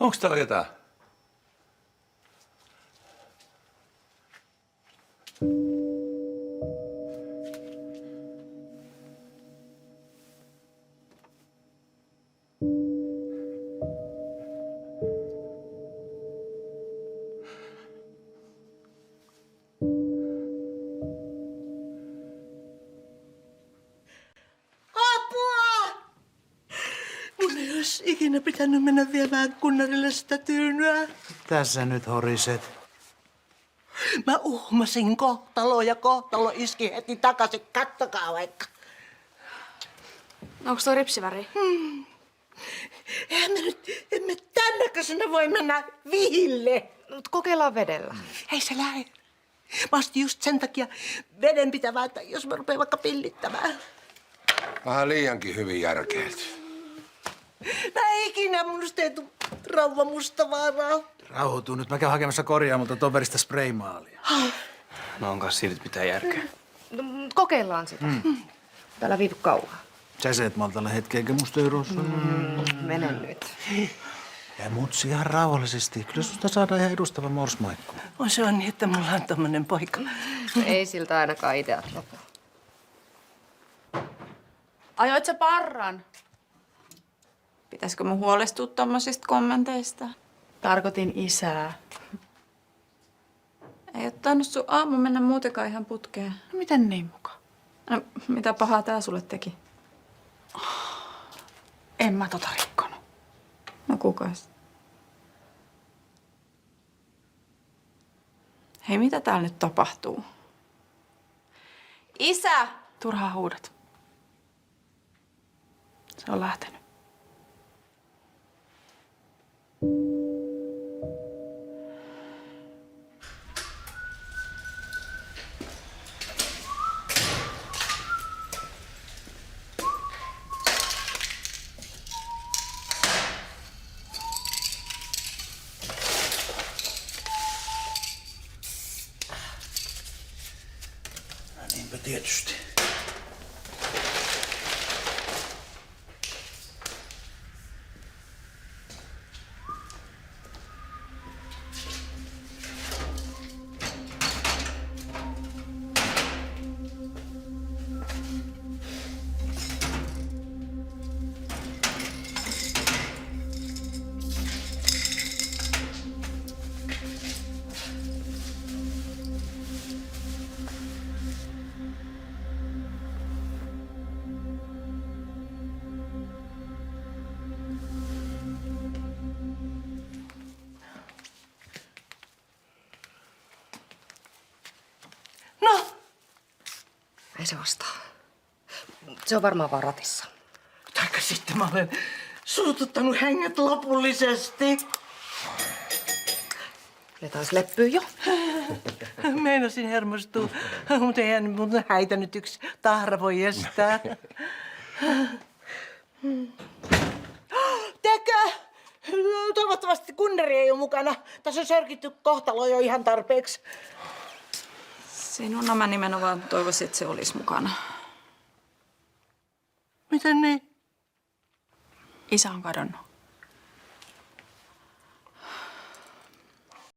Onks täällä ketään? Mun ei olisi ikinä pitänyt mennä viemään kunnarille sitä tyynyä. Tässä nyt horiset. Mä uhmasin kohtaloa ja kohtalo iski heti takaisin. Kattokaa vaikka. Onko toi ripsiväri? Emme tän näköisenä voi mennä vihille. Mut kokeillaan vedellä. Ei se lähde. Mä ostin just sen takia vedenpitävää, että jos mä rupean vaikka pillittämään. Vähän liiankin hyvin järkeilty. Mä ikinä musta ei tuu Rauva Mustavaaraa. Rauhoituu nyt. Mä käyn hakemassa korjaamolta toverista spraymaalia. No onkaan siitä mitään järkeä. No, kokeillaan sitä. Täällä viipy kauan. Sä seet maltalle hetki, eikä musta eurossa. Mene nyt. Ja mutsi ihan rauhallisesti. Kyllä susta saadaan ihan edustava morsmaikku. On se on niin, että mulla on tommonen poika. Ei siltä ainakaan ideat lopu. Ajoit sä parran? Pitäisikö mun huolestua tommosista kommenteista? Tarkoitin isää. Ei oo tainnut sun aamu mennä muutenkaan ihan putkeen. No miten niin muka? No, mitä pahaa tää sulle teki? En mä tota rikkonut. No kukas? Hei, mitä täällä nyt tapahtuu? Isä! Turhaa huudat. Se on lähtenyt. Niinpä tietysti. No, Ei se vastaa. Se on varmaan vaan ratissa. taikka sitten mä olen suututtanut henget lopullisesti. Ne taas leppyy jo. Meinasin hermostua, mutta eihän mun häitä nyt yksi tahra voi estää. Tekö? Toivottavasti kunnari ei ole mukana. Tässä on sörkitty kohtalo jo ihan tarpeeksi. Sinun mä nimenomaan toivoisin, että se olisi mukana. Miten niin? Isä on kadonnut.